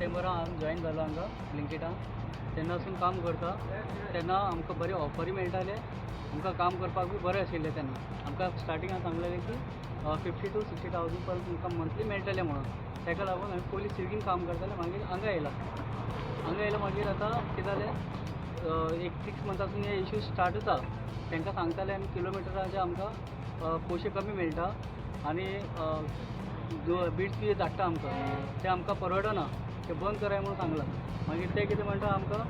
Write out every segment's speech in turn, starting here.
डिसेंबरा हांव जॉईन जालो हांगा ब्लिंकिटान. तेन्नासून काम करता. तेन्ना आमकां बरे ऑफरी मेळटाले, आमकां काम करपाक बी बरें आशिल्लें. तेन्ना आमकां स्टार्टिंगान सांगलेलें की 50,000 to 60,000 पर्यंत तुमकां मंथली मेळटलें म्हणून. ताका लागून हांवें पयलीं स्विगीन काम करतालें, मागीर हांगा येयला. मागीर आतां कितें जालें, एक 6 मंथासून हे इश्यू स्टार्ट जाता. तांकां सांगताले आमी किलोमिटराचे आमकां पयशे कमी मेळटा आनी बिड्स बी धाडटा आमकां, ते आमकां परवडना, ते बंद कराय म्हणून सांगलां. मागीर ते कितें म्हणटा, आमकां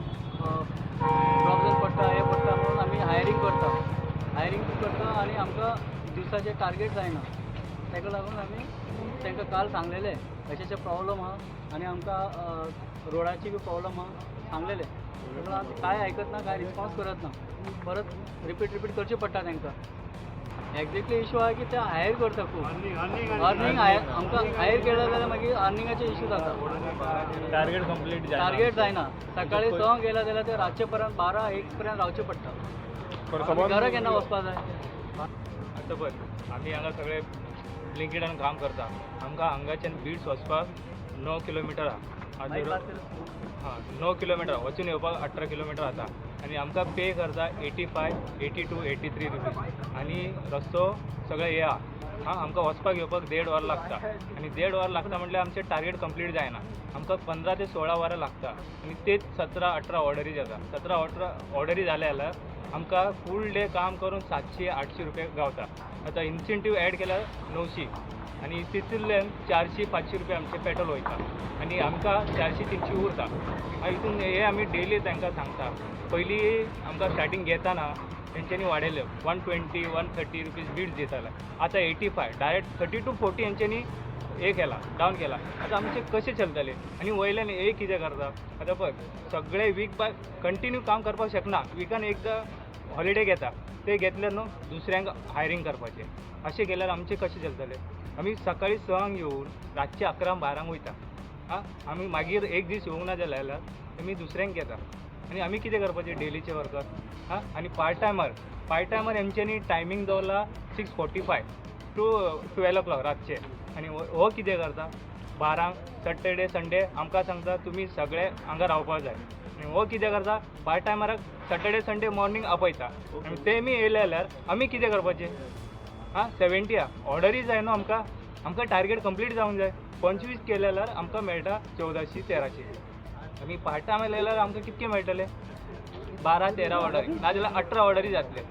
प्रॉब्लम पडटा, हे पडटा म्हणून आमी हायरींग करता आनी आमकां दिवसाचे टार्गेट जायना. ताका लागून आमी तांकां काल सांगलेलें अशें प्रॉब्लम आहा आनी आमकां रोडाची बी प्रॉब्लम आहा सांगलेलें. काय आयकत ना, काय रिस्पॉन्स करत ना. परत रिपीट करचें पडटा तांकां. एक्झॅक्टली इश्यू आहा की ते हायर करता खूब अर्निंग आमकां हायर केलें जाल्यार मागीर अर्निंगाचे इश्यू जाता. टार्गेट जायना. सकाळीं 6 गेला जाल्यार ते रातचे पर्यंत 12-1 पर्यंत रावचें पडटा. घरा केन्ना वचपा जाय. आतां पळय, आमी हांगा सगळे ब्लिंकिटान काम करता. आमकां हांगाच्यान बिड्स वचपाक 9 किलोमिटर आहा. 9 किलोमिटर वचून येवपाक 18 किलोमिटर जाता आनी आमकां पे करता 85, 82, 83 रुपीज. आनी रस्तो सगळे हे आहा. आमकां वचपाक येवपाक 1.5 वर लागता आनी 1.5 वर लागता म्हटल्यार आमचें टार्गेट कंप्लीट जायना. आमकां 15 ते 16 वरां लागता आनी तेच 17-18 ऑर्डरी जाता. 17-18 ऑर्डरी जाले जाल्यार आमकां फूल डे काम करून 700-800 रुपया गावता. आतां इन्सेंटीव ॲड केल्यार 900 आनी तितूंतल्यान 400-500 रुपया आमचें पेट्रोल वयता आनी आमकां 400-300 उरता. हितून हे आमी डेली तांकां सांगता. पयलीं आमकां स्टार्टींग घेताना तेंच्यांनी वाडयल्यो 120-130 रुपीज बिड्स दिताले. आतां 85 डायरेक्ट 30 to 40 हेंच्यांनी हे केला, डावन केला. आतां आमचें कशें चलतलें आनी वयल्यान हे कितें करता. आतां पळय, सगळे वीक बाय कंटिन्यू काम करपाक शकना. विकान एकदां हॉलिडे घेता, ते घेतल्यार न्हू दुसऱ्यांक हायरींग करपाचें. अशें केल्यार आमचें कशें चलतलें. आमी सकाळीं 6 येवन रातचे 11-12 वयता. आमी मागीर एक दीस येवंक ना जाल्यार आमी दुसऱ्यांक घेता आनी आमी कितें करपाचें डेलीचे वर्कर. आनी पार्ट टायमर हेंच्यांनी टायमींग दवरला 6:45 to 12 o'clock रातचे. आनी हो कितें करता, 12 सॅटर्डे संडे आमकां सांगता तुमी सगळे हांगा रावपाक जाय. आनी हो कितें करता, पार्ट टायमराक सॅटर्डे संडे मॉर्निंग आपयता आनी तेमी येयले जाल्यार आमी कितें करपाचें. 70 ऑर्डरी जाय न्हू आमकां टार्गेट कंप्लीट जावंक जाय. 25 केले जाल्यार आमकां मेळटा 1400-1300. आमी पार्ट टायम येयले जाल्यार आमकां कितके मेळटले, 12-13 ऑर्डरी नाजाल्यार 18 ऑर्डरी जातले.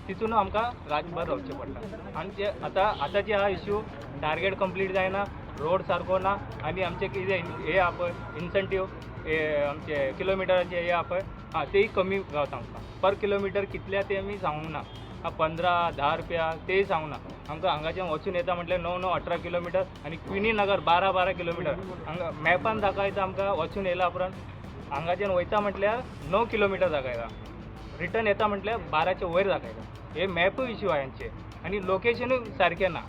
तितून आमकां रातभर रावचें पडटा. आनी ते आतांचे हा इश्यू, टार्गेट कंप्लीट जायना, रोड सारको ना आनी आमचे कितें हे आहा पळय इन्सेंटीव, हे आमचे किलोमिटराचे हे आहा पळय, तेय कमी गावता आमकां. पर किलोमिटर कितल्या ते आमी सांगूंक ना. 15-10 रुपया तेय सांगूंक ना. आमकां हांगाच्यान वचून येता म्हटल्यार 9-18 किलोमिटर आनी क्विनी नगर 12 किलोमिटर. हांगा मॅपान दाखयता आमकां वचून येयला उपरांत. हांगाच्यान वयता म्हटल्यार 9 किलोमिटर दाखयता, रिटर्न येता म्हटल्यार 12च्या वयर दाखयता. हे मॅपूय इश्यू आहा हेंचे आनी लोकेशनूय सारकें ना.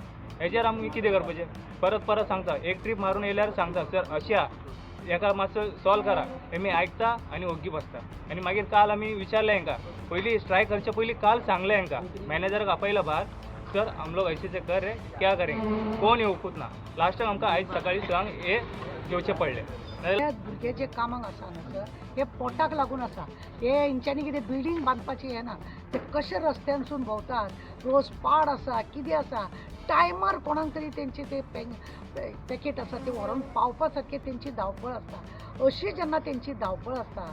हेजेर आमी कितें करपाचें. परत सांगता, एक ट्रीप मारून येयल्यार सांगता सर अशें आहा, हेका मातसो सॉल्व करा. हेमी आयकता आनी ओग्गी बसता. आनी मागीर काल आमी विचारलें हेंकां, पयलीं स्ट्रायक करचे पयलीं काल सांगलें हेंकां, मॅनेजराक आपयला भायर, सर हम लोग ऐसे कर रे, क्या करेंगे. कोण येवकूच ना. लास्टाक आमकां आयज सकाळीं सांग हे घेवचें पडलें. भुरगे जे कामाक आसा न्हू सर, हे पोटाक लागून आसा. हे हेंच्यांनी कितें बिल्डींग बांदपाची हें ना. ते कशे रस्त्यांसून भोंवतात, रोज पाड आसा, कितें आसा, टायमार कोणाक तरी तेंचे ते पॅकेट आसा ते व्हरून पावपा सारके तेंची धांवपळ आसता. अशी जेन्ना तेंची धांवपळ आसता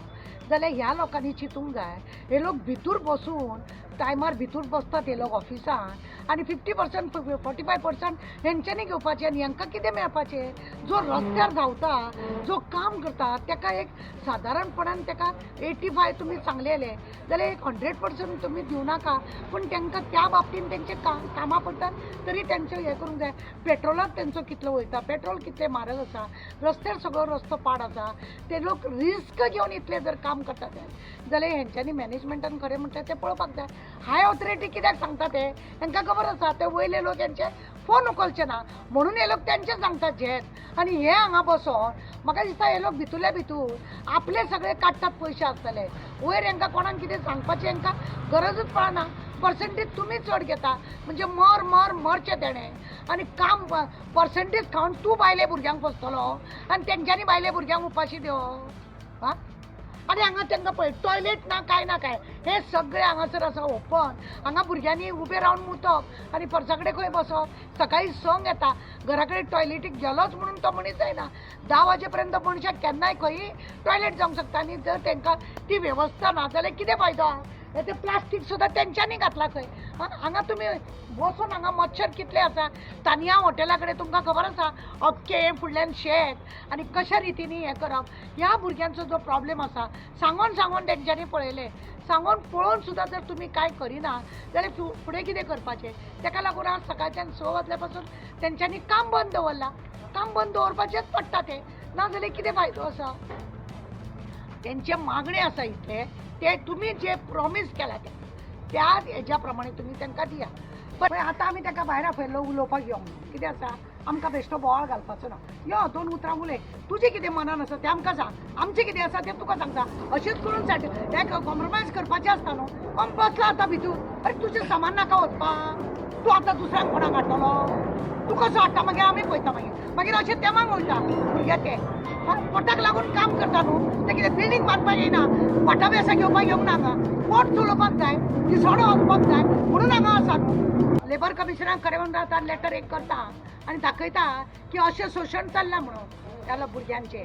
जाल्यार ह्या लोकांनी चिंतूंक जाय, हे लोक भितूर बसून टायमार भितूर बसतात हे लोक ऑफिसान आनी 50%, 45% हेंच्यांनी घेवपाचें आनी हेंकां कितें मेळपाचें. जो रस्त्यार धांवता, जो काम करता, ताका एक सादारणपणान ताका 85 तुमी सांगलेले जाल्यार एक 100% तुमी दिवं नाका. पूण तांकां त्या बाबतीन तेंचे कामां पडटात तरी तेंचें हें करूंक जाय. पेट्रोलाक तेंचो कितलो वयता, पेट्रोल कितलें म्हारग आसा, रस्त्यार सगळो रस्तो पाड आसा. ते लोक रिस्क घेवन इतले जर काम करतात जाल्यार हेंच्यांनी मॅनेजमेंटान खरें म्हणटा तें पळोवपाक जाय. हाय ऑथॉरिटी कित्याक सांगता ते, तांकां खबर आसा ते वयले लोक हेंचे फोन उखलचे ना म्हणून हे लोक तेंचे सांगतात जेत. आनी हे हांगा बसोन म्हाका दिसता हे लोक भितूरल्या भितूर आपले सगळे काडटात पयशे आसतले. वयर हेंकां कोणाक कितें सांगपाचें हेंकां गरजूच पडना. पर्सेंटेज तुम्ही चड घेता म्हणजे मरचे तेणे आनी काम पर्सेंटेज खावन तूं बायले भुरग्यांक पोसतलो आनी तेंच्यांनी बायले भुरग्यांक उपाशी दिवप हां आनी हांगा तांकां पळय टॉयलेट ना काय हे सगळें हांगासर आसा ओपन हांगा भुरग्यांनी उबे रावन मुतप आनी पर्सा कडेन खंय बसप सकाळी संक येता घरा कडेन टॉयलेटीक गेलोच म्हणून तो मनीस जायना 10 वाजे पर्यंत मनशाक केन्नाय खंयी टॉयलेट जावंक शकता आनी जर तांकां ती वेवस्था ना जाल्यार कितें फायदो ते प्लास्टीक सुद्दां तेंच्यांनी घातला खंय हांगा तुमी बसून हांगा मच्छर कितले आसा तानिया हॉटेला कडेन तुमकां खबर आसा अख्खें फुडल्यान शेत आनी कशा रितीनी हें करप ह्या भुरग्यांचो जो प्रॉब्लेम आसा सांगून तेंच्यांनी पळयले सांगून पळोवन सुद्दां जर तुमी कांय करिना जाल्यार फुडें कितें करपाचें तेका लागून आज सकाळच्यान 6 वाजल्या पासून तेंच्यांनी काम बंद दवरलां काम बंद दवरपाचेंच पडटा तें ना जाल्यार कितें फायदो आसा तेंचे मागणे आसा इतले ते तुम्ही जे प्रॉमिस केला त्या हेज्या प्रमाणे तुम्ही तांकां दिया पण आतां आमी ताका भायर आपयल्लो उलोवपाक यो कितें आसा आमकां बेश्टो बोवाळ घालपाचो ना यो 2 उतरां उलय तुजें कितें मनान आसा तें आमकां सांग आमचें कितें आसा तें तुका सांगता अशेंच करून हें कॉम्प्रोमायज करपाचें आसता न्हू पण बसला आतां भितूर अरे तुजें सामान नाका वचपाक तूं आतां दुसऱ्यांक कोणाक हाडटलो तूं कसो हाडटा मागीर आमी पळयता मागीर अशें तेमांक वयता भुरगे ते पोटाक लागून काम करता न्हू ते कितें बिल्डींग बांदपाक येयना वाटाबेसां घेवपाक येवंक ना हांगा पोट चलोवपाक जाय दिसवडो वचपाक जाय म्हणून हांगा आसा न्हू लेबर कमिशनाक करेवन रावता लेटर एक करता आनी दाखयता की अशें शोशण चल्लां म्हणून त्या भुरग्यांचें